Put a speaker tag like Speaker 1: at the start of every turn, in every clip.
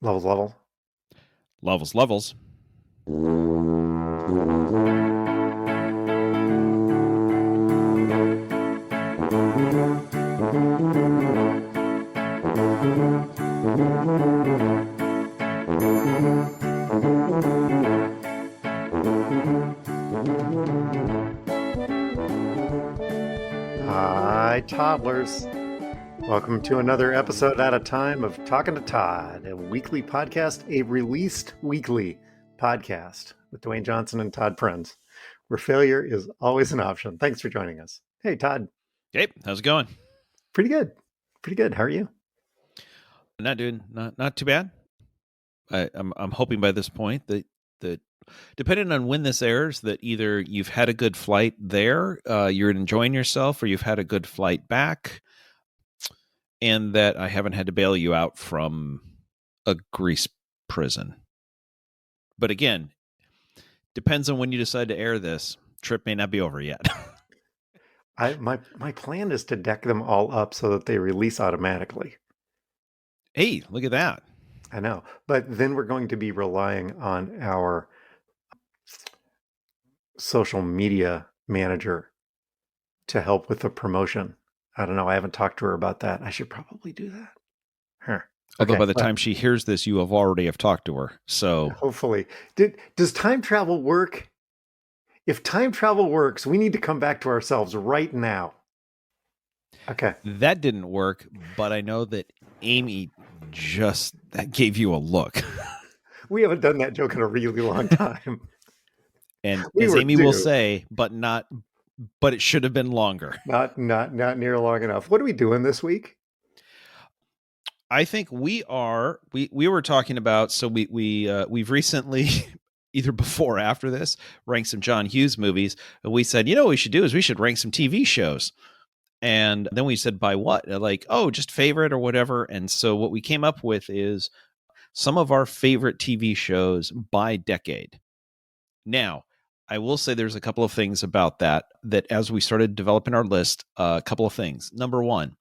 Speaker 1: Levels, level.
Speaker 2: Levels, levels.
Speaker 1: Hi, toddlers. Welcome to another episode at a time of Talking to Todd, a weekly podcast, a released weekly podcast with Dewayne Johnson and Todd Friends, where failure is always an option. Thanks for joining us. Hey, Todd.
Speaker 2: Hey, how's it going?
Speaker 1: Pretty good. Pretty good. How are you?
Speaker 2: Not too bad. I'm hoping by this point that depending on when this airs, that either you've had a good flight there, you're enjoying yourself, or you've had a good flight back, and that I haven't had to bail you out from a Greece prison. But again, depends on when you decide to air this. Trip may not be over yet.
Speaker 1: My plan is to deck them all up so that they release automatically.
Speaker 2: Hey, look at that.
Speaker 1: I know. But then we're going to be relying on our social media manager to help with the promotion. I don't know. I haven't talked to her about that. I should probably do that. Huh.
Speaker 2: Although by the time she hears this, you have already talked to her. So
Speaker 1: hopefully. Does time travel work? If time travel works, we need to come back to ourselves right now. Okay.
Speaker 2: That didn't work, but I know that Amy just gave you a look.
Speaker 1: We haven't done that joke in a really long time.
Speaker 2: And as Amy will say, but it should have been longer.
Speaker 1: Not near long enough. What are we doing this week?
Speaker 2: I think we were talking about, so we've recently either before or after this ranked some John Hughes movies, and we said, what we should do is we should rank some TV shows. And then we said, by what? Like, just favorite or whatever. And so what we came up with is some of our favorite TV shows by decade. Now, I will say there's a couple of things about that as we started developing our list, a couple of things. Number one,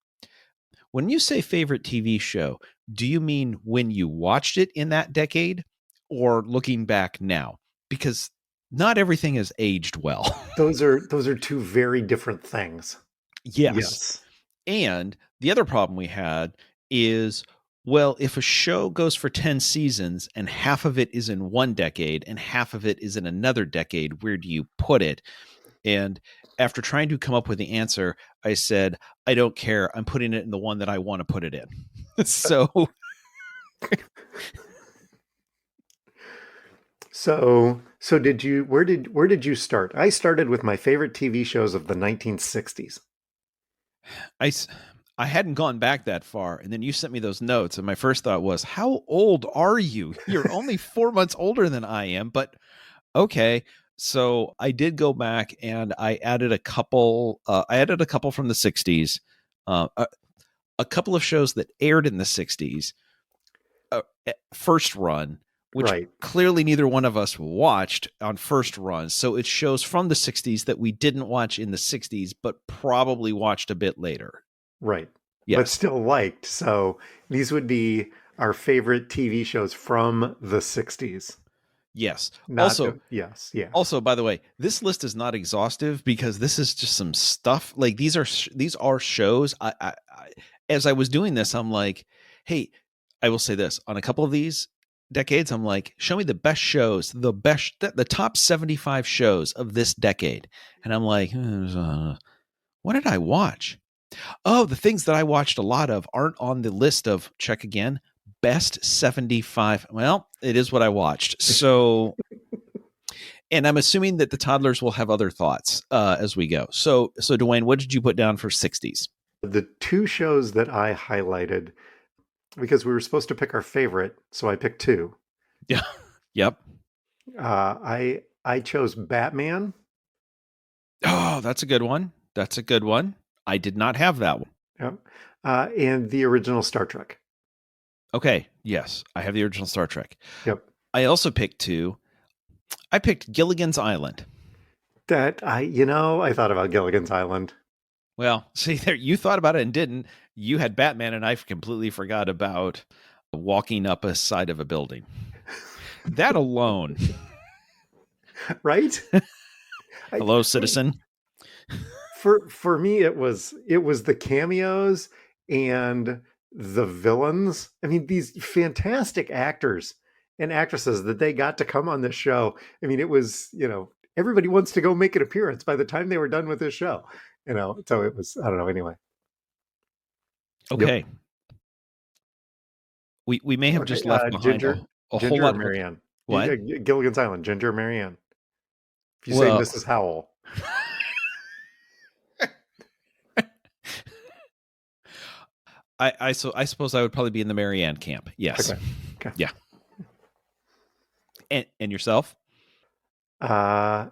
Speaker 2: when you say favorite TV show, do you mean when you watched it in that decade or looking back now? Because not everything has aged well.
Speaker 1: Those are two very different things.
Speaker 2: Yes. And the other problem we had is, well, if a show goes for 10 seasons and half of it is in one decade and half of it is in another decade, where do you put it? And after trying to come up with the answer, I said, I don't care. I'm putting it in the one that I want to put it in. So
Speaker 1: where did you start? I started with my favorite TV shows of the 1960s.
Speaker 2: I hadn't gone back that far, and then you sent me those notes, and my first thought was, how old are you? You're only 4 months older than I am, but okay. So I did go back and I added a couple. I added a couple from the 60s, a couple of shows that aired in the 60s, first run, which clearly neither one of us watched on first run. So it shows from the 60s that we didn't watch in the 60s, but probably watched a bit later.
Speaker 1: Right. Yes. But still liked. So these would be our favorite TV shows from the 60s.
Speaker 2: Yes.
Speaker 1: Yes. Yeah.
Speaker 2: Also, by the way, this list is not exhaustive because this is just some stuff. Like these are shows. I as I was doing this, I'm like, hey, I will say this on a couple of these decades. I'm like, show me the best shows, the top 75 shows of this decade. And I'm like, what did I watch? Oh, the things that I watched a lot of aren't on the list of, check again, best 75. Well, it is what I watched. So, and I'm assuming that the toddlers will have other thoughts as we go. So Dewayne, what did you put down for 60s?
Speaker 1: The two shows that I highlighted, because we were supposed to pick our favorite, so I picked two.
Speaker 2: Yeah. Yep.
Speaker 1: I chose Batman.
Speaker 2: Oh, that's a good one. I did not have that one.
Speaker 1: Yep. And the original Star Trek.
Speaker 2: Okay. Yes, I have the original Star Trek.
Speaker 1: Yep.
Speaker 2: I also picked two. I picked Gilligan's Island.
Speaker 1: I thought about Gilligan's Island.
Speaker 2: Well, see there, you thought about it and didn't. You had Batman, and I completely forgot about walking up a side of a building. That alone.
Speaker 1: Right?
Speaker 2: Hello, citizen.
Speaker 1: For me, it was the cameos and the villains. I mean, these fantastic actors and actresses that they got to come on this show. I mean, it was, everybody wants to go make an appearance by the time they were done with this show. So it was, I don't know, anyway.
Speaker 2: Okay.
Speaker 1: Yep.
Speaker 2: We may have just left behind
Speaker 1: Ginger,
Speaker 2: a whole
Speaker 1: Ginger
Speaker 2: lot
Speaker 1: or
Speaker 2: of
Speaker 1: Marianne?
Speaker 2: what?
Speaker 1: Gilligan's Island, Ginger or Marianne? If you say
Speaker 2: Well,
Speaker 1: Mrs. Howell.
Speaker 2: I suppose I would probably be in the Marianne camp. Yes.
Speaker 1: Okay.
Speaker 2: Yeah. And yourself?
Speaker 1: Yeah,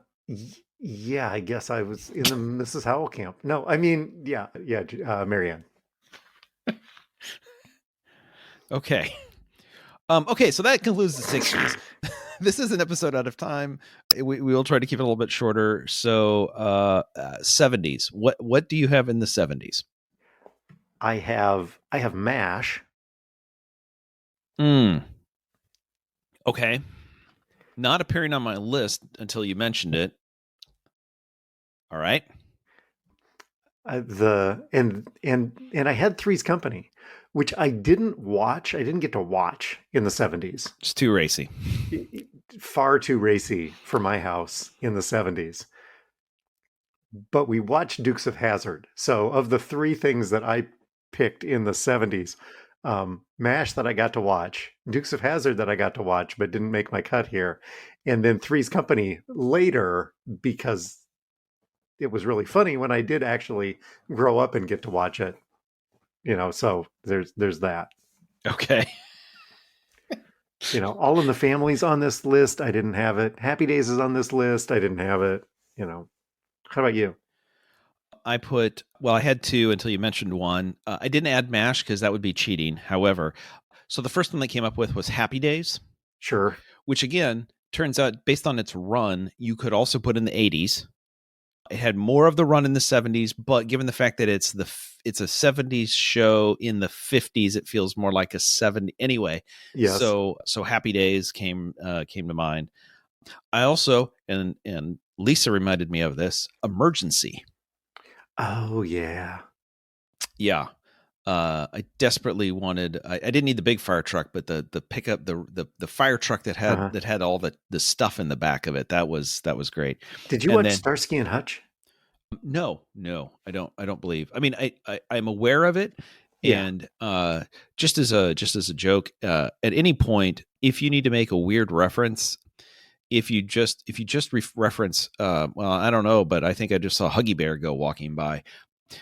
Speaker 1: I guess I was in the Mrs. Howell camp. No, I mean, yeah, Marianne.
Speaker 2: Okay. Okay, so that concludes the 60s. This is an episode out of time. We will try to keep it a little bit shorter. So 70s. What do you have in the 70s?
Speaker 1: I have MASH.
Speaker 2: Okay. Not appearing on my list until you mentioned it. All right.
Speaker 1: And I had Three's Company, which I didn't watch. I didn't get to watch in the 70s.
Speaker 2: It's too racy.
Speaker 1: Far too racy for my house in the 70s. But we watched Dukes of Hazzard. So of the three things that I picked in the 70s, MASH that I got to watch, Dukes of Hazzard that I got to watch but didn't make my cut here, and then Three's Company later because it was really funny when I did actually grow up and get to watch it. So there's that.
Speaker 2: Okay.
Speaker 1: All in the Family's on this list. I didn't have it. Happy Days is on this list. I didn't have it. How about you?
Speaker 2: I had two until you mentioned one. I didn't add MASH because that would be cheating. However, so the first one they came up with was Happy Days.
Speaker 1: Sure.
Speaker 2: Which again, turns out based on its run, you could also put in the 80s. It had more of the run in the 70s, but given the fact that it's a 70s show in the 50s, it feels more like a 70 anyway.
Speaker 1: Yes.
Speaker 2: So Happy Days came to mind. I also and Lisa reminded me of this, Emergency.
Speaker 1: Oh yeah.
Speaker 2: Yeah. I desperately wanted. I didn't need the big fire truck, but the pickup, the fire truck that had all the stuff in the back of it. That was great.
Speaker 1: Did you watch Starsky and Hutch?
Speaker 2: No, I don't believe. I mean, I'm aware of it, and just as a joke, at any point, if you need to make a weird reference, if you just reference, well, I don't know, but I think I just saw Huggy Bear go walking by.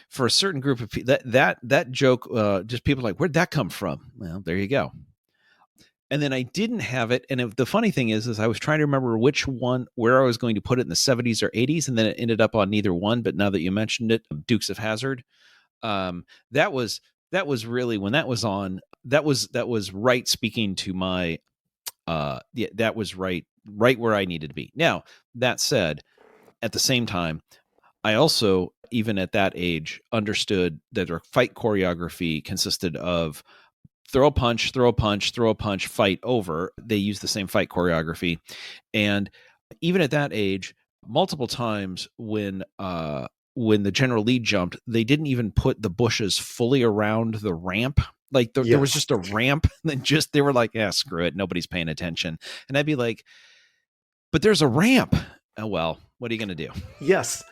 Speaker 2: For a certain group of people, that joke, just people like, where'd that come from? Well, there you go. And then I didn't have it. And the funny thing is I was trying to remember which one, where I was going to put it in the 70s or 80s. And then it ended up on neither one. But now that you mentioned it, Dukes of Hazzard, that was really, when that was on, that was right speaking to my, that was right where I needed to be. Now, that said, at the same time, I also, even at that age, understood that their fight choreography consisted of throw a punch, fight over. They use the same fight choreography. And even at that age, multiple times when the general lead jumped, they didn't even put the bushes fully around the ramp. Like there was just a ramp. And then they were like, yeah, screw it. Nobody's paying attention. And I'd be like, but there's a ramp. Oh, well, what are you going to do?
Speaker 1: Yes,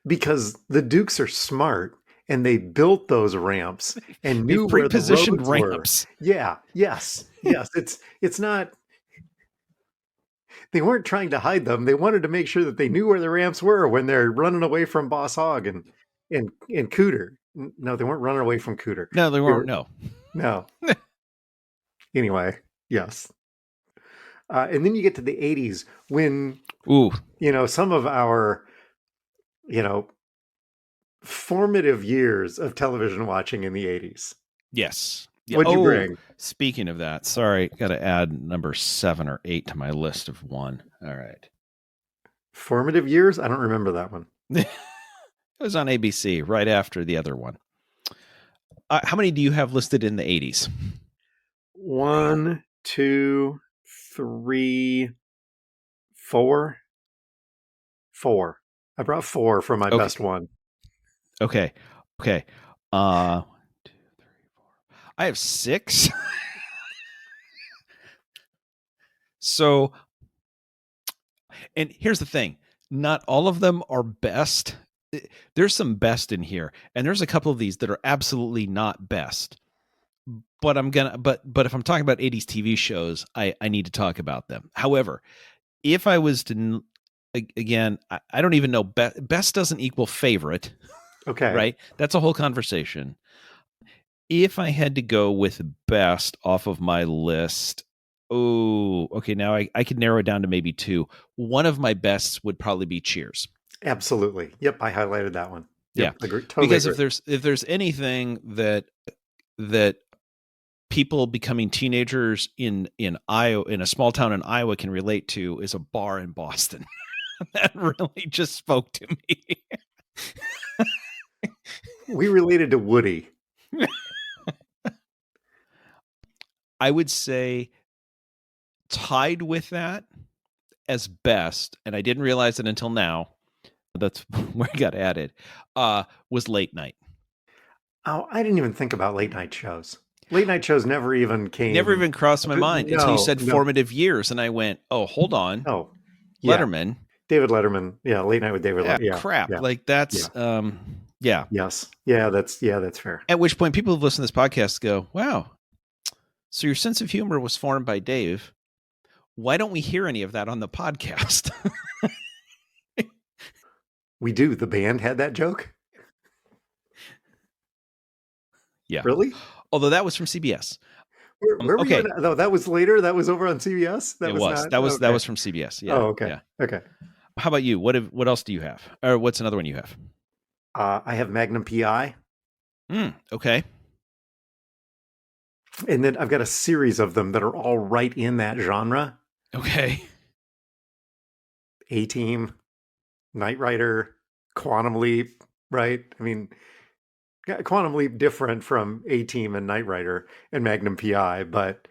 Speaker 1: because the Dukes are smart and they built those ramps and knew where the roads ramps were. Yeah, yes. It's not. They weren't trying to hide them. They wanted to make sure that they knew where the ramps were when they're running away from Boss Hogg and Cooter. No, they weren't running away from Cooter.
Speaker 2: No, they weren't.
Speaker 1: No. Anyway, yes. And then you get to the 80s when, some of our, formative years of television watching in the 80s.
Speaker 2: Yes.
Speaker 1: What'd you bring?
Speaker 2: Speaking of that, sorry, got to add number 7 or 8 to my list of 1. All right.
Speaker 1: Formative years? I don't remember that one.
Speaker 2: It was on ABC right after the other one. How many do you have listed in the 80s?
Speaker 1: 1, 2, 3, 4. 4. I brought 4 for my
Speaker 2: Okay.
Speaker 1: best one.
Speaker 2: Okay. 1, 2, 3, 4. I have 6. So, and here's the thing. Not all of them are best. There's some best in here, and there's a couple of these that are absolutely not best. But but if I'm talking about 80s TV shows, I need to talk about them. However, if I was to, again, I don't even know, best doesn't equal favorite,
Speaker 1: Okay.
Speaker 2: right? That's a whole conversation. If I had to go with best off of my list, okay, now I could narrow it down to maybe 2. One of my bests would probably be Cheers.
Speaker 1: Absolutely. Yep, I highlighted that one. Yep,
Speaker 2: Yeah.
Speaker 1: agree. Totally
Speaker 2: Because
Speaker 1: agree.
Speaker 2: if there's anything that people becoming teenagers in Iowa, in a small town in Iowa, can relate to, is a bar in Boston. That really just spoke to me.
Speaker 1: We related to Woody.
Speaker 2: I would say tied with that as best, and I didn't realize it until now, that's where I got added, was Late Night.
Speaker 1: Oh, I didn't even think about late night shows. Late night shows never even came.
Speaker 2: Never even crossed my mind until you said formative years, and I went, oh, hold on.
Speaker 1: Oh, yeah.
Speaker 2: Letterman.
Speaker 1: David Letterman. Yeah, Late Night with David Letterman. Yeah,
Speaker 2: crap.
Speaker 1: Yeah,
Speaker 2: like that's, yeah.
Speaker 1: Yes. Yeah, that's fair.
Speaker 2: At which point people who've listened to this podcast go, wow, so your sense of humor was formed by Dave. Why don't we hear any of that on the podcast?
Speaker 1: We do. The band had that joke?
Speaker 2: Yeah.
Speaker 1: Really?
Speaker 2: Although that was from CBS.
Speaker 1: Where were you? No, that was later. That was over on CBS.
Speaker 2: That was from CBS. Yeah.
Speaker 1: Oh, okay.
Speaker 2: Yeah.
Speaker 1: Okay.
Speaker 2: How about you? What else do you have? Or what's another one you have?
Speaker 1: I have Magnum PI.
Speaker 2: Okay.
Speaker 1: And then I've got a series of them that are all right in that genre.
Speaker 2: Okay.
Speaker 1: A-Team, Knight Rider, Quantum Leap, right? I mean, Quantum Leap different from A-Team and Knight Rider and Magnum PI, but,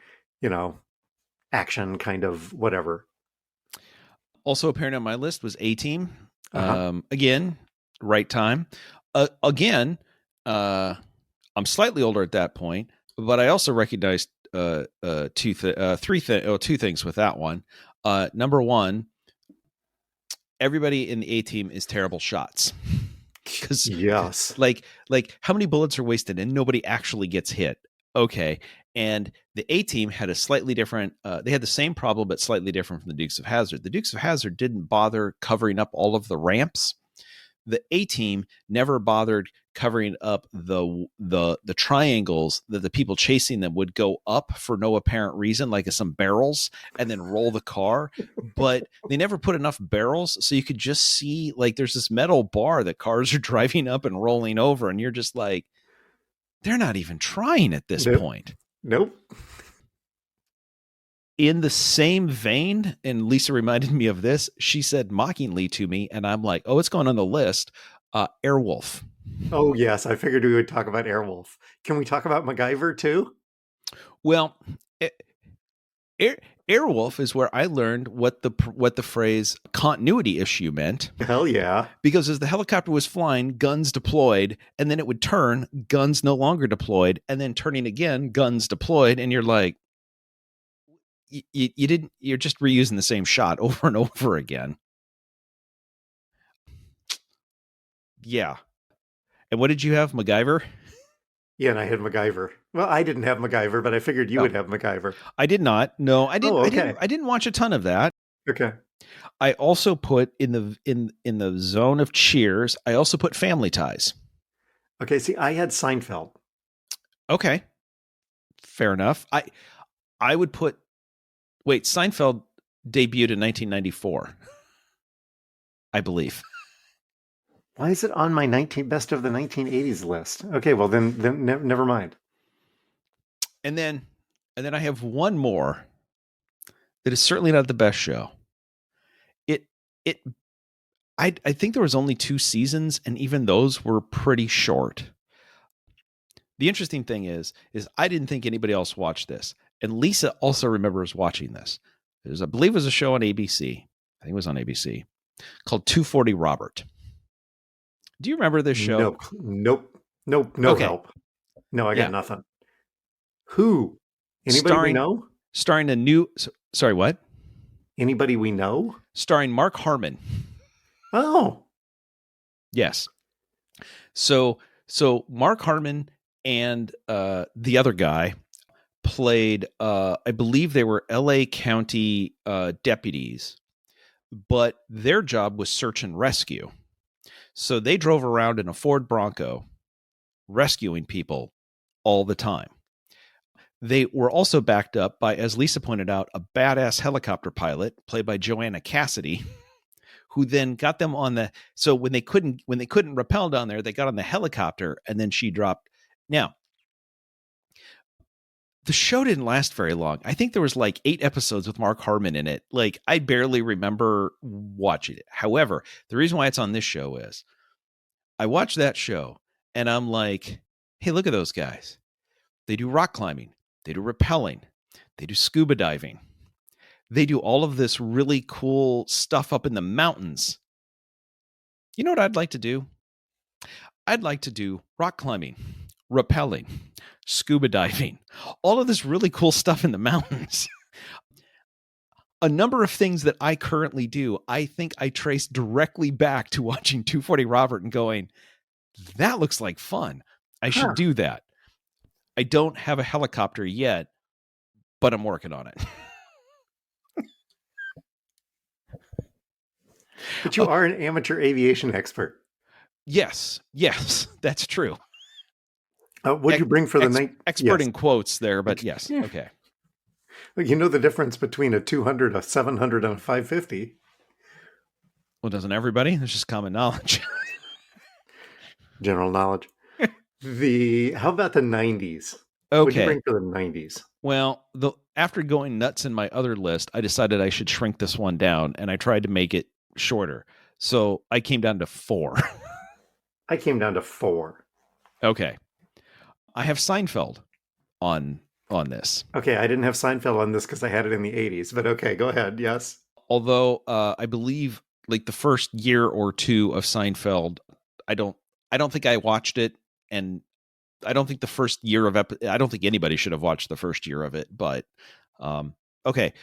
Speaker 1: action kind of whatever.
Speaker 2: Also appearing on my list was A-Team. Again, right time. Again, I'm slightly older at that point, but I also recognized two things with that one. Number one, everybody in the A-Team is terrible shots. Because
Speaker 1: yes,
Speaker 2: like how many bullets are wasted and nobody actually gets hit? Okay, and the A-Team had a slightly different. They had the same problem, but slightly different from the Dukes of Hazzard. The Dukes of Hazzard didn't bother covering up all of the ramps. The A-Team never bothered covering up the triangles that the people chasing them would go up for no apparent reason, like some barrels, and then roll the car. But they never put enough barrels, so you could just see, like, there's this metal bar that cars are driving up and rolling over, and you're just like, they're not even trying at this point.
Speaker 1: Nope.
Speaker 2: In the same vein, and Lisa reminded me of this, she said mockingly to me, and I'm like, oh, it's going on the list, Airwolf.
Speaker 1: Oh, yes. I figured we would talk about Airwolf. Can we talk about MacGyver, too?
Speaker 2: Well, Airwolf is where I learned what the phrase continuity issue meant.
Speaker 1: Hell yeah.
Speaker 2: Because as the helicopter was flying, guns deployed, and then it would turn, guns no longer deployed, and then turning again, guns deployed, and you're like, you're just reusing the same shot over and over again. Yeah. And what did you have, MacGyver?
Speaker 1: Yeah, and I had MacGyver. Well, I didn't have MacGyver, but I figured you would have MacGyver.
Speaker 2: I did not. No, I didn't.
Speaker 1: Oh, okay.
Speaker 2: I didn't watch a ton of that.
Speaker 1: Okay.
Speaker 2: I also put in the zone of Cheers, I also put Family Ties.
Speaker 1: Okay, see, I had Seinfeld.
Speaker 2: Okay. Fair enough. I would put Seinfeld debuted in 1994. I believe.
Speaker 1: Why is it on my best of the 1980s list? Okay, well then never mind.
Speaker 2: And then I have one more that is certainly not the best show. I think there was only 2 seasons, and even those were pretty short. The interesting thing is I didn't think anybody else watched this, And Lisa also remembers watching this. I believe it was a show on ABC. I think it was on ABC called 240 Robert. Do you remember this show?
Speaker 1: Nope. No
Speaker 2: Okay.
Speaker 1: help. No, I got
Speaker 2: Yeah.
Speaker 1: nothing. Who? Anybody we know?
Speaker 2: Starring a new, sorry, what?
Speaker 1: Anybody we know?
Speaker 2: Starring Mark Harmon.
Speaker 1: Oh.
Speaker 2: Yes. So Mark Harmon and the other guy played, I believe they were LA County deputies, but their job was search and rescue. So they drove around in a Ford Bronco rescuing people all the time. They were also backed up by, as Lisa pointed out, a badass helicopter pilot played by Joanna Cassidy, who then got them on the, so when they couldn't rappel down there, they got on the helicopter and then she dropped. Now, the show didn't last very long. I think there was like 8 episodes with Mark Harmon in it. Like, I barely remember watching it. However, the reason why it's on this show is I watched that show and I'm like, hey, look at those guys. They do rock climbing. They do rappelling. They do scuba diving. They do all of this really cool stuff up in the mountains. You know what I'd like to do? I'd like to do rock climbing, rappelling, scuba diving, all of this really cool stuff in the mountains. A number of things that I currently do, I think I trace directly back to watching 240 Robert and going, that looks like fun. I should do that. I don't have a helicopter yet, but I'm working on it.
Speaker 1: But you are an amateur aviation expert.
Speaker 2: Yes, that's true.
Speaker 1: What'd you bring for the night?
Speaker 2: Expert in quotes there, but yes. Okay.
Speaker 1: Well, you know the difference between a 200, a 700, and a 550.
Speaker 2: Well, doesn't everybody? It's just common knowledge.
Speaker 1: General knowledge. How about the 90s?
Speaker 2: Okay.
Speaker 1: What'd you bring for the 90s?
Speaker 2: Well, after going nuts in my other list, I decided I should shrink this one down, and I tried to make it shorter. So I came down to 4.
Speaker 1: I came down to 4.
Speaker 2: Okay. I have Seinfeld on this.
Speaker 1: Okay, I didn't have Seinfeld on this because I had it in the 80s, but okay, go ahead. Yes.
Speaker 2: Although I believe like the first year or 2 of Seinfeld, I don't think I watched it, and I don't think the first year of I don't think anybody should have watched the first year of it, but okay.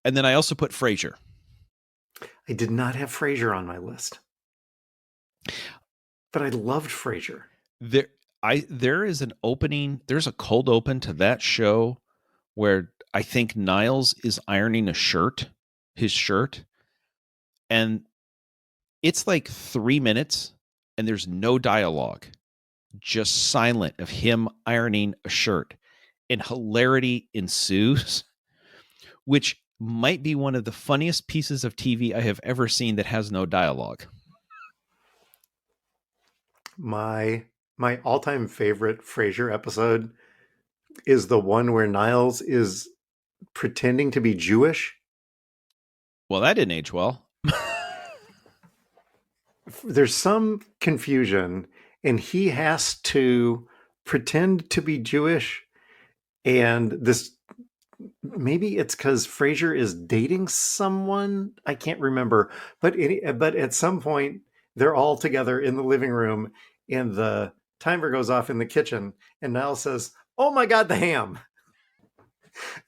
Speaker 2: And then I also put Frasier.
Speaker 1: I did not have Frasier on my list, but I loved Frasier.
Speaker 2: There is an opening. There's a cold open to that show where I think Niles is ironing his shirt, and it's like 3 minutes, and there's no dialogue, just silent of him ironing a shirt, and hilarity ensues, which might be one of the funniest pieces of TV I have ever seen that has no dialogue.
Speaker 1: My all-time favorite Frasier episode is the one where Niles is pretending to be Jewish.
Speaker 2: Well, that didn't age well.
Speaker 1: There's some confusion, and he has to pretend to be Jewish, and this, maybe it's because Frasier is dating someone. I can't remember, but at some point they're all together in the living room, and the timer goes off in the kitchen, and Niles says, "Oh my God, the ham!"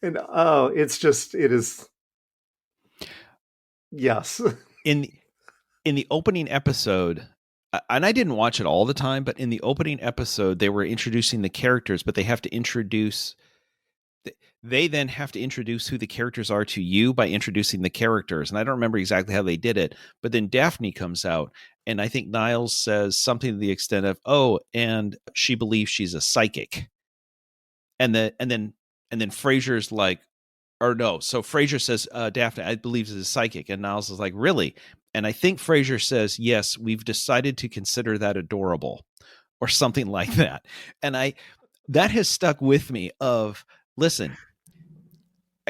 Speaker 1: And it is. Yes.
Speaker 2: In the opening episode, and I didn't watch it all the time, but in the opening episode, they were introducing the characters, but they then have to introduce who the characters are to you by introducing the characters. And I don't remember exactly how they did it, but then Daphne comes out, and I think Niles says something to the extent of, "Oh, and she believes she's a psychic." And then Frasier's like, or no. So Frasier says, "Daphne, I believe is a psychic." And Niles is like, "Really?" And I think Frasier says, "Yes, we've decided to consider that adorable," or something like that. And that has stuck with me of, listen,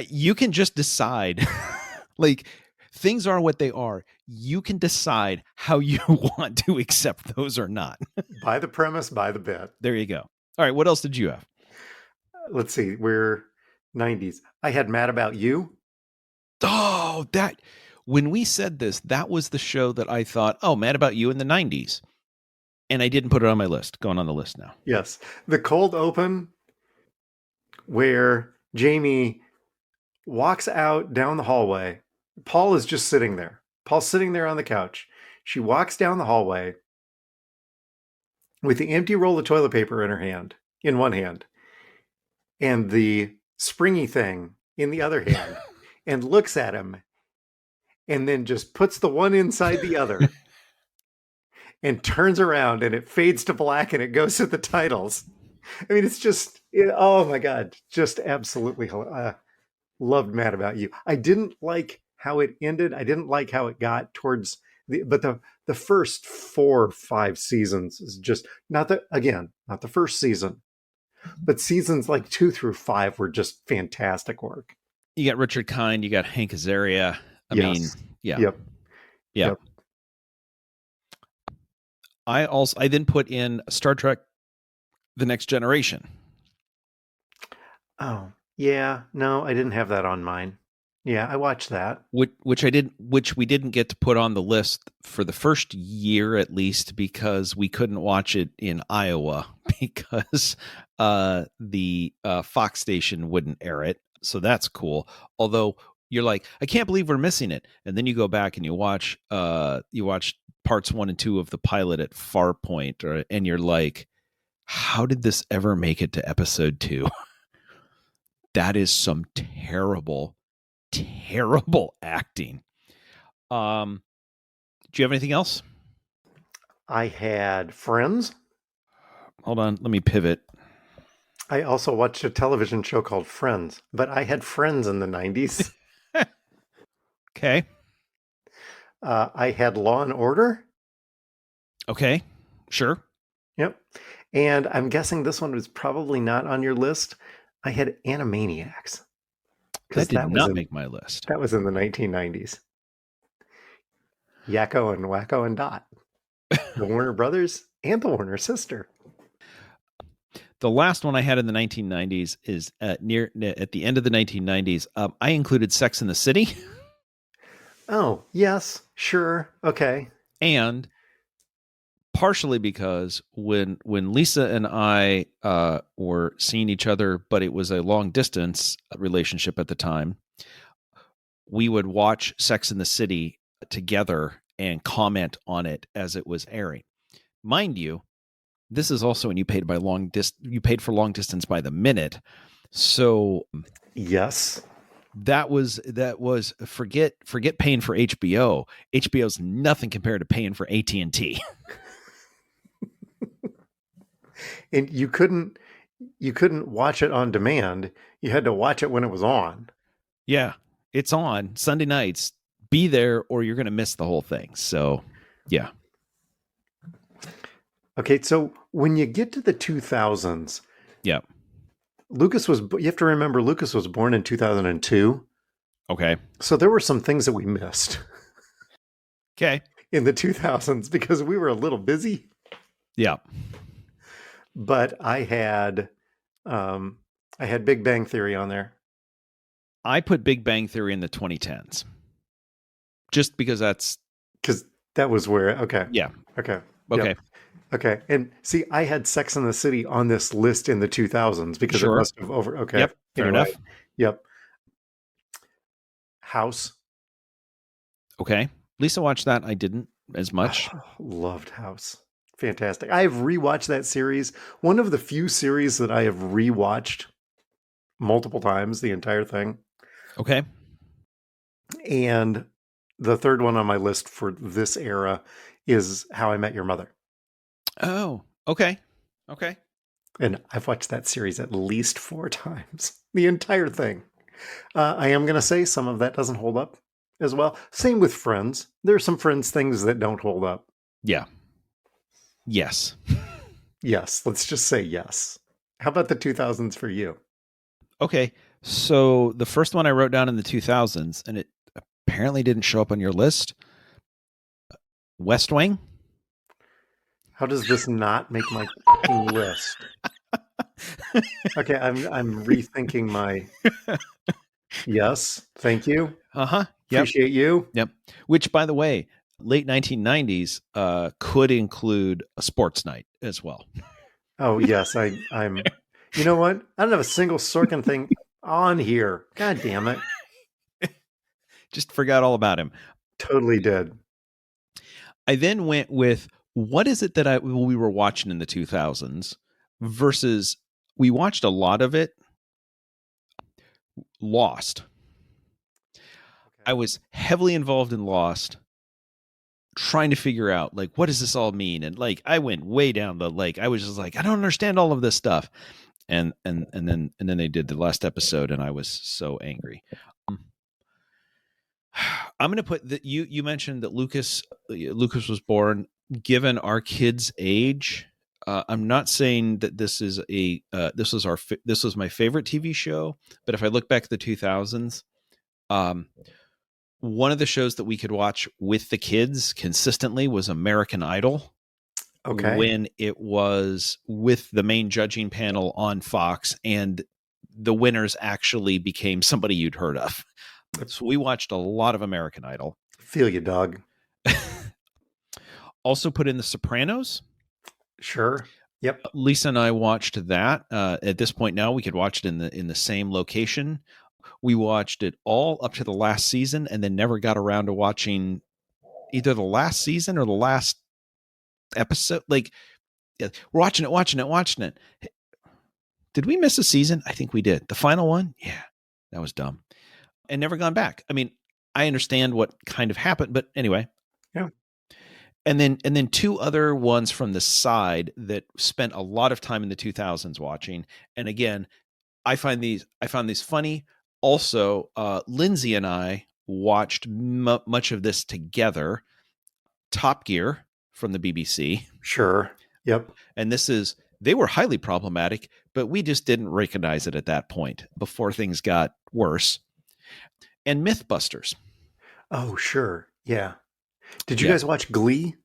Speaker 2: you can just decide, like, things are what they are. You can decide how you want to accept those or not.
Speaker 1: By the premise, by the bit.
Speaker 2: There you go. All right. What else did you have?
Speaker 1: Let's see. We're 90s. I had Mad About You.
Speaker 2: Oh, when we said this, that was the show that I thought, oh, Mad About You in the 90s. And I didn't put it on my list. Going on the list now.
Speaker 1: Yes. The cold open where Jamie walks out down the hallway. Paul is just sitting there. Paul's sitting there on the couch. She walks down the hallway with the empty roll of toilet paper in one hand, and the springy thing in the other hand, and looks at him, and then just puts the one inside the other and turns around, and it fades to black, and it goes to the titles. I mean, it's just, oh my God, just absolutely loved Mad About You. I didn't like how it ended. I didn't like how it got towards the first 4 or 5 seasons is just not the first season, but seasons like 2 through 5 were just fantastic work.
Speaker 2: You got Richard Kind, you got Hank Azaria. I mean, yeah.
Speaker 1: Yep.
Speaker 2: Yep. I then put in Star Trek The Next Generation.
Speaker 1: Oh, yeah. No, I didn't have that on mine. Yeah, I watched that.
Speaker 2: Which we didn't get to put on the list for the first year at least because we couldn't watch it in Iowa because the Fox station wouldn't air it. So that's cool. Although you're like, I can't believe we're missing it. And then you go back and you watch parts 1 and 2 of the pilot at Farpoint, and you're like, how did this ever make it to episode 2? That is some terrible acting. Do you have anything else?
Speaker 1: I had Friends.
Speaker 2: Hold on, let me pivot.
Speaker 1: I also watched a television show called Friends, but I had Friends in the 90s.
Speaker 2: Okay.
Speaker 1: I had Law and Order.
Speaker 2: Okay, sure.
Speaker 1: Yep. And I'm guessing this one was probably not on your list. I had Animaniacs.
Speaker 2: That did not make my list.
Speaker 1: That was in the 1990s. Yakko and Wacko and Dot. The Warner Brothers and the Warner sister.
Speaker 2: The last one I had in the 1990s is at the end of the 1990s. I included Sex and the City.
Speaker 1: Oh, yes, sure. Okay.
Speaker 2: And partially because when Lisa and I were seeing each other, but it was a long distance relationship at the time, we would watch Sex and the City together and comment on it as it was airing. Mind you, this is also when you paid for long distance by the minute. So
Speaker 1: yes,
Speaker 2: that was forget paying for HBO. HBO's nothing compared to paying for AT&T.
Speaker 1: And you couldn't watch it on demand. You had to watch it when it was on.
Speaker 2: Yeah, it's on Sunday nights. Be there or you're going to miss the whole thing. So, yeah.
Speaker 1: Okay, so when you get to the 2000s,
Speaker 2: yeah,
Speaker 1: you have to remember Lucas was born in 2002.
Speaker 2: Okay.
Speaker 1: So there were some things that we missed.
Speaker 2: Okay.
Speaker 1: In the 2000s because we were a little busy.
Speaker 2: Yeah.
Speaker 1: But I had Big Bang Theory on there.
Speaker 2: I put Big Bang Theory in the 2010s. Just because
Speaker 1: that was where, okay.
Speaker 2: Yeah.
Speaker 1: Okay.
Speaker 2: Okay.
Speaker 1: Yep. Okay. And see, I had Sex and the City on this list in the 2000s because it must have over. Okay.
Speaker 2: Yep. Fair enough.
Speaker 1: Yep. House.
Speaker 2: Okay. Lisa watched that. I didn't as much.
Speaker 1: Loved House. Fantastic. I have rewatched that series. One of the few series that I have rewatched multiple times, the entire thing.
Speaker 2: Okay.
Speaker 1: And the third one on my list for this era is How I Met Your Mother.
Speaker 2: Oh, okay. Okay.
Speaker 1: And I've watched that series at least 4 times. The entire thing. I am going to say some of that doesn't hold up as well. Same with Friends. There are some Friends things that don't hold up.
Speaker 2: Yeah. Yes.
Speaker 1: Yes. Let's just say yes. How about the 2000s for you?
Speaker 2: Okay. So the first one I wrote down in the 2000s, and it apparently didn't show up on your list, West Wing.
Speaker 1: How does this not make my list? Okay, I'm rethinking my yes. Thank you.
Speaker 2: Uh-huh. Yep.
Speaker 1: Appreciate you.
Speaker 2: Yep. Which, by the way, late 1990s could include a sports night as well.
Speaker 1: Oh yes, I'm. You know what? I don't have a single Sorkin thing on here. God damn it!
Speaker 2: Just forgot all about him.
Speaker 1: Totally did.
Speaker 2: I then went with what is it that we were watching in the 2000s versus we watched a lot of it. Lost.
Speaker 1: Okay.
Speaker 2: I was heavily involved in Lost, trying to figure out like what does this all mean, and like I went way down the lake. I was just like, I don't understand all of this stuff, and then they did the last episode, and I was so angry. I'm going to put that you mentioned that Lucas was born given our kids' age. I'm not saying that this is this was my favorite TV show, but if I look back at the 2000s, one of the shows that we could watch with the kids consistently was American Idol.
Speaker 1: Okay.
Speaker 2: When it was with the main judging panel on Fox, and the winners actually became somebody you'd heard of. So we watched a lot of American Idol.
Speaker 1: Feel you, dog.
Speaker 2: Also put in The Sopranos.
Speaker 1: Sure. Yep.
Speaker 2: Lisa and I watched that. At this point now, we could watch it in the same location. We watched it all up to the last season, and then never got around to watching either the last season or the last episode. Like, yeah, we're watching it. Did we miss a season? I think we did. The final one? Yeah, that was dumb. And never gone back. I mean, I understand what kind of happened, but anyway.
Speaker 1: Yeah.
Speaker 2: And then two other ones from the side that spent a lot of time in the 2000s watching. And again, I found these funny. Also, Lindsay and I watched much of this together. Top Gear from the BBC.
Speaker 1: Sure. Yep.
Speaker 2: And they were highly problematic, but we just didn't recognize it at that point before things got worse. And Mythbusters.
Speaker 1: Oh, sure. Yeah. Did you guys watch Glee?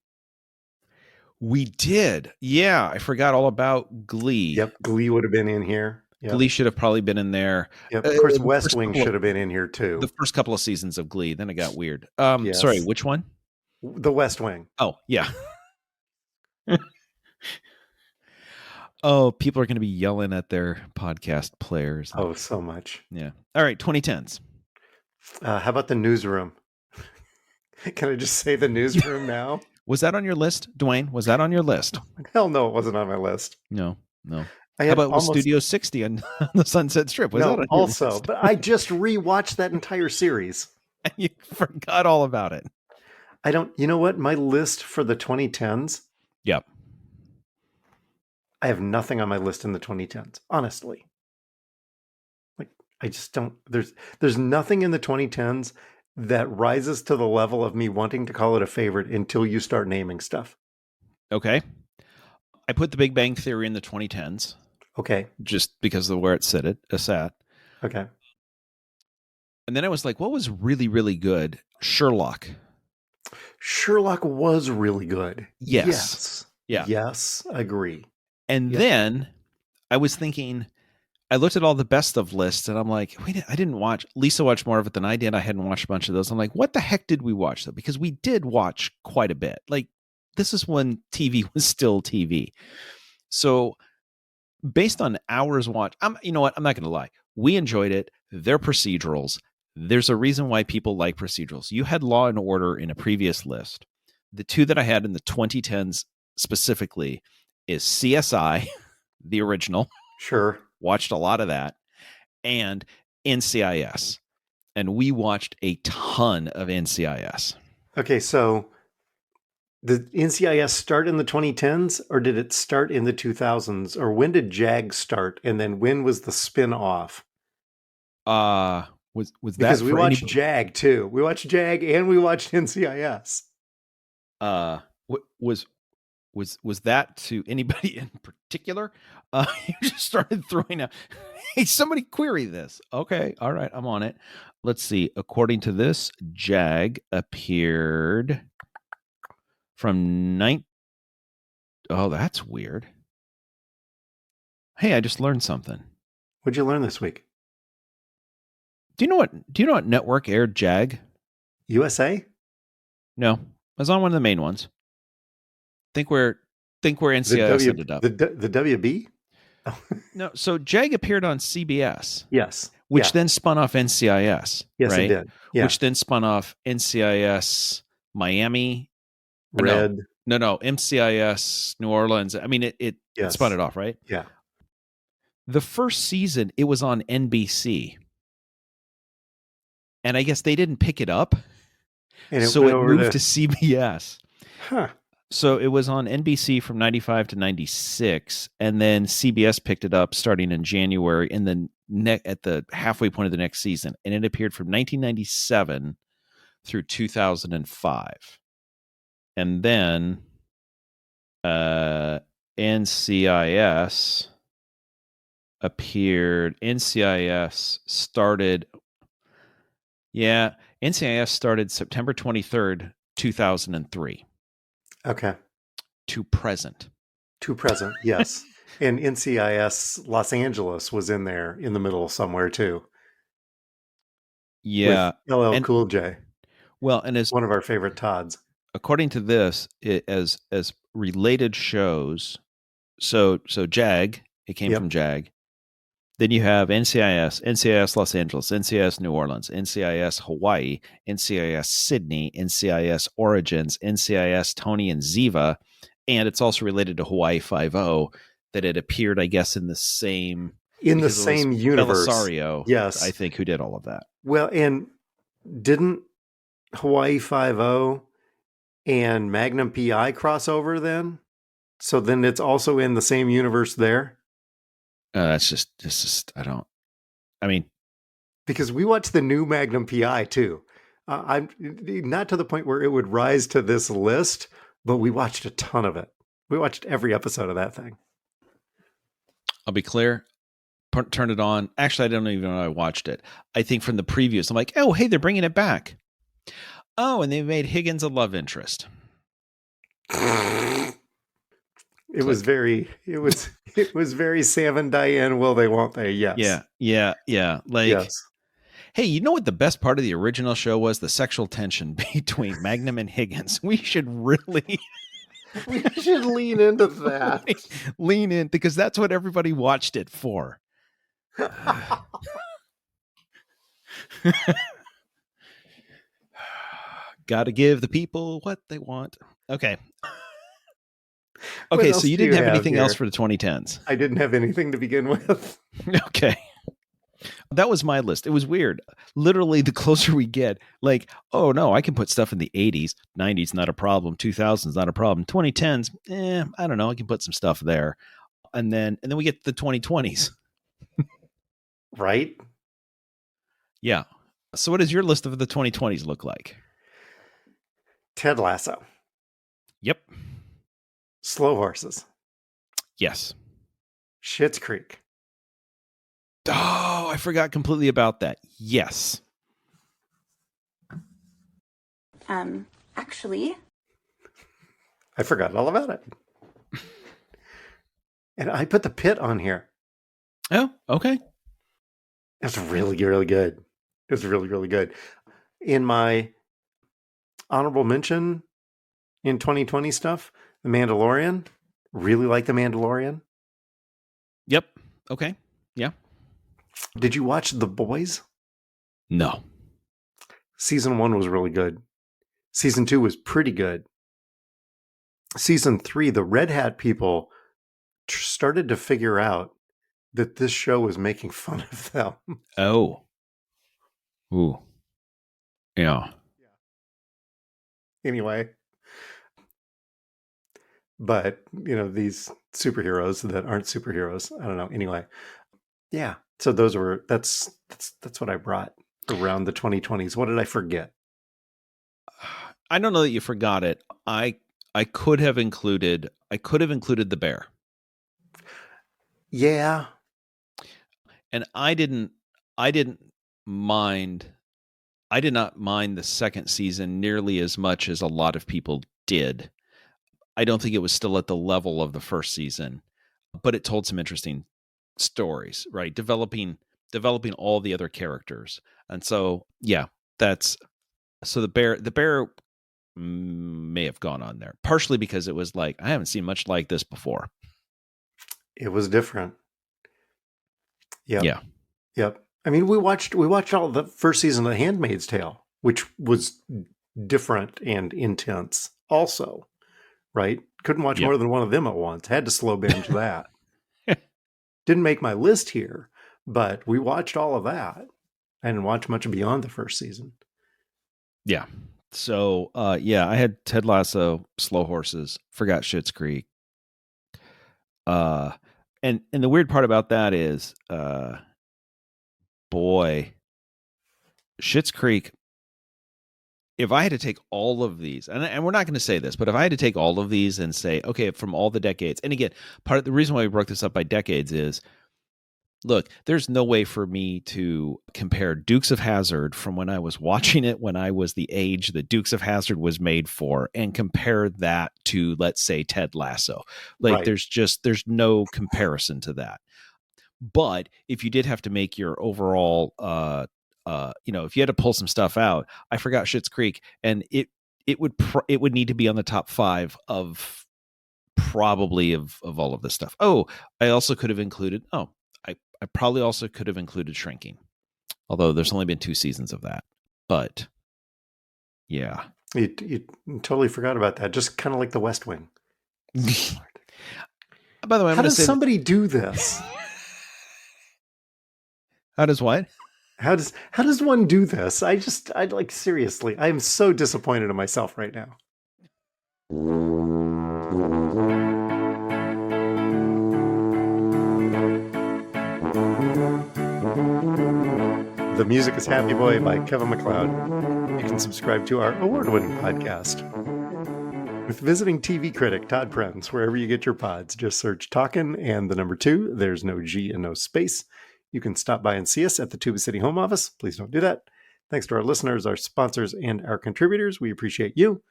Speaker 2: We did. Yeah, I forgot all about Glee.
Speaker 1: Yep. Glee would have been in here. Yep.
Speaker 2: Glee should have probably been in there.
Speaker 1: Yep. Of course, West Wing should have been in here too.
Speaker 2: The first couple of seasons of Glee. Then it got weird.
Speaker 1: Yes.
Speaker 2: Sorry, which one?
Speaker 1: The West Wing.
Speaker 2: Oh, yeah. Oh, people are going to be yelling at their podcast players.
Speaker 1: Oh, so much.
Speaker 2: Yeah. All right, 2010s.
Speaker 1: How about the Newsroom? Can I just say the Newsroom now?
Speaker 2: Was that on your list, Dewayne? Was that on your list?
Speaker 1: Hell no, it wasn't on my list.
Speaker 2: No.
Speaker 1: How
Speaker 2: about Studio 60 on the Sunset Strip? Was that on your list?
Speaker 1: But I just rewatched that entire series.
Speaker 2: And you forgot all about it.
Speaker 1: You know what? My list for the 2010s.
Speaker 2: Yep.
Speaker 1: I have nothing on my list in the 2010s, honestly. Like, I just don't, there's nothing in the 2010s that rises to the level of me wanting to call it a favorite until you start naming stuff.
Speaker 2: Okay. I put The Big Bang Theory in the 2010s.
Speaker 1: Okay.
Speaker 2: Just because of where it sat.
Speaker 1: Okay.
Speaker 2: And then I was like, what was really, really good? Sherlock.
Speaker 1: Sherlock was really good.
Speaker 2: Yes. Yeah.
Speaker 1: Yes, agree.
Speaker 2: And then I was thinking, I looked at all the best of lists, and I'm like, wait, I didn't watch. Lisa watched more of it than I did. I hadn't watched a bunch of those. I'm like, what the heck did we watch though? Because we did watch quite a bit. Like, this is when TV was still TV. So based on hours watched, you know what? I'm not going to lie. We enjoyed it. They're procedurals. There's a reason why people like procedurals. You had Law and Order in a previous list. The two that I had in the 2010s specifically is CSI, the original.
Speaker 1: Sure.
Speaker 2: Watched a lot of that. And NCIS. And we watched a ton of NCIS.
Speaker 1: Okay, so did NCIS start in the 2010s or did it start in the 2000s? Or when did JAG start? And then when was the spin-off?
Speaker 2: Was that
Speaker 1: because we watched JAG too. We watched JAG and we watched NCIS.
Speaker 2: Was that to anybody in particular? You just started throwing out, hey, somebody query this. Okay, all right, I'm on it. Let's see. According to this, JAG appeared from Oh, that's weird. Hey, I just learned something.
Speaker 1: What'd you learn this week?
Speaker 2: Do you know what network aired Jag?
Speaker 1: USA?
Speaker 2: No. It was on one of the main ones. Think where NCIS ended up.
Speaker 1: The WB?
Speaker 2: No, so Jag appeared on CBS.
Speaker 1: Yes.
Speaker 2: Which then spun off NCIS.
Speaker 1: Yes,
Speaker 2: right?
Speaker 1: it did. Yeah.
Speaker 2: Which then spun off NCIS Miami.
Speaker 1: Red.
Speaker 2: No, MCIS New Orleans. I mean, it spun it off, right?
Speaker 1: Yeah.
Speaker 2: The first season, it was on NBC. And I guess they didn't pick it up.
Speaker 1: And
Speaker 2: so it moved to CBS.
Speaker 1: Huh.
Speaker 2: So it was on NBC from 95 to 96. And then CBS picked it up starting in January and then at the halfway point of the next season. And it appeared from 1997 through 2005. And then NCIS appeared. NCIS started September 23rd, 2003.
Speaker 1: Okay.
Speaker 2: To present,
Speaker 1: yes. And NCIS Los Angeles was in there in the middle somewhere too.
Speaker 2: Yeah.
Speaker 1: With LL Cool J.
Speaker 2: Well, and as
Speaker 1: one of our favorite Todds.
Speaker 2: According to this, as related shows, so Jag, it came from Jag. Then you have NCIS Los Angeles, NCIS New Orleans, NCIS Hawaii, NCIS Sydney, NCIS Origins, NCIS Tony and Ziva, and it's also related to Hawaii Five-0 that it appeared, I guess, in the same
Speaker 1: universe.
Speaker 2: Belisario,
Speaker 1: yes,
Speaker 2: I think, who did all of that.
Speaker 1: Well, and didn't Hawaii Five-0 and Magnum PI cross over then? So then it's also in the same universe there? Because we watched the new Magnum PI too. I'm not to the point where it would rise to this list, but we watched a ton of it. We watched every episode of that thing.
Speaker 2: I'll be clear. Turn it on. Actually, I don't even know I watched it. I think from the previews, I'm like, oh, hey, they're bringing it back. Oh, and they made Higgins a love interest.
Speaker 1: It was very Sam and Diane, will they, won't they? Yes.
Speaker 2: Yeah. Like, yes. Hey, you know what the best part of the original show was? The sexual tension between Magnum and Higgins. We should really...
Speaker 1: we should lean into that.
Speaker 2: Lean in, because that's what everybody watched it for. Gotta give the people what they want. Okay. Okay, so you didn't have anything else for the 2010s?
Speaker 1: I didn't have anything to begin with.
Speaker 2: Okay. That was my list. It was weird. Literally, the closer we get, like, oh no, I can put stuff in the 80s, 90s, not a problem. 2000s, not a problem. 2010s, I don't know. I can put some stuff there. And then we get to the 2020s.
Speaker 1: Right?
Speaker 2: Yeah. So what does your list of the 2020s look like?
Speaker 1: Ted Lasso.
Speaker 2: Yep.
Speaker 1: Slow Horses.
Speaker 2: Yes.
Speaker 1: Schitt's Creek.
Speaker 2: Oh, I forgot completely about that. Yes.
Speaker 3: Actually,
Speaker 1: I forgot all about it. And I put The Pit on here.
Speaker 2: Oh, okay.
Speaker 1: It's really, really good. It's really, really good. In my honorable mention in 2020 stuff, The Mandalorian. Really like The Mandalorian.
Speaker 2: Yep. Okay. Yeah.
Speaker 1: Did you watch The Boys?
Speaker 2: No.
Speaker 1: Season 1 was really good. Season 2 was pretty good. Season 3, the Red Hat people started to figure out that this show was making fun of them.
Speaker 2: Oh. Ooh. Yeah.
Speaker 1: Anyway. But, these superheroes that aren't superheroes, I don't know. Anyway. Yeah. So that's what I brought around the 2020s. What did I forget?
Speaker 2: I don't know that you forgot it. I could have included The Bear.
Speaker 1: Yeah.
Speaker 2: And I did not mind the second season nearly as much as a lot of people did. I don't think it was still at the level of the first season, but it told some interesting stories, right? Developing all the other characters. And so, yeah, that's so the bear may have gone on there, partially because it was like, I haven't seen much like this before.
Speaker 1: It was different. Yep.
Speaker 2: Yeah.
Speaker 1: Yep. I mean, we watched all the first season of Handmaid's Tale, which was different and intense also, right? Couldn't watch more than one of them at once. Had to slow binge that. Didn't make my list here, but we watched all of that. I didn't watch much beyond the first season.
Speaker 2: Yeah. So, I had Ted Lasso, Slow Horses, forgot Schitt's Creek. And the weird part about that is, boy, Schitt's Creek, if I had to take all of these, and we're not going to say this, but if I had to take all of these and say, okay, from all the decades, and again, part of the reason why we broke this up by decades is, look, there's no way for me to compare Dukes of Hazzard from when I was watching it, when I was the age that Dukes of Hazzard was made for, and compare that to, let's say, Ted Lasso. Like, right. there's no comparison to that. But if you did have to make your overall, if you had to pull some stuff out, I forgot Schitt's Creek, and it would need to be on the top 5 of probably of all of this stuff. Oh, I also could have included. I probably also could have included Shrinking, although there's only been 2 seasons of that. But yeah,
Speaker 1: you totally forgot about that. Just kind of like The West Wing.
Speaker 2: By the way,
Speaker 1: how does somebody do this?
Speaker 2: How does what?
Speaker 1: How does one do this? I'd like, seriously, I am so disappointed in myself right now. The music is Happy Boy by Kevin MacLeod. You can subscribe to our award-winning podcast with visiting TV critic Todd Prenz wherever you get your pods. Just search Talkin' and the number 2. There's no G and no space. You can stop by and see us at the Tuba City home office. Please don't do that. Thanks to our listeners, our sponsors, and our contributors. We appreciate you.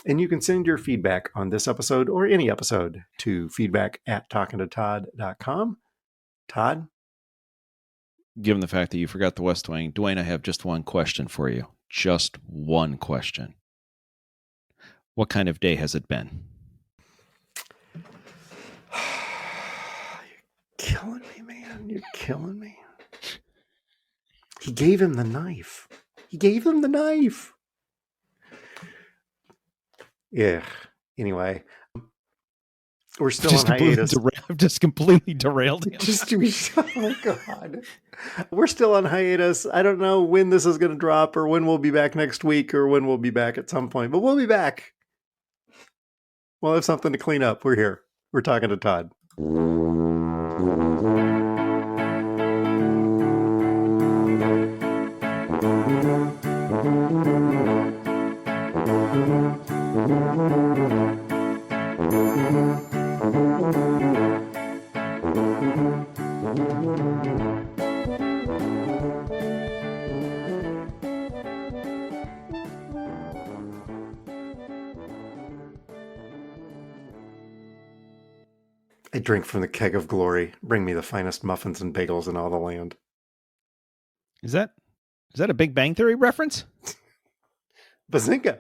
Speaker 1: And you can send your feedback on this episode or any episode to feedback@talkingtotodd.com. Todd?
Speaker 2: Given the fact that you forgot The West Wing, Dewayne, I have just one question for you. Just one question. What kind of day has it been?
Speaker 1: You're killing me, man. You're killing me. He gave him the knife. Yeah. Anyway, we're still on hiatus.
Speaker 2: I've just completely derailed him.
Speaker 1: Oh my God. We're still on hiatus. I don't know when this is going to drop or when we'll be back next week or when we'll be back at some point, but we'll be back. We'll have something to clean up. We're here. We're talking to Todd. I drink from the keg of glory. Bring me the finest muffins and bagels in all the land.
Speaker 2: Is that a Big Bang Theory reference?
Speaker 1: Bazinga.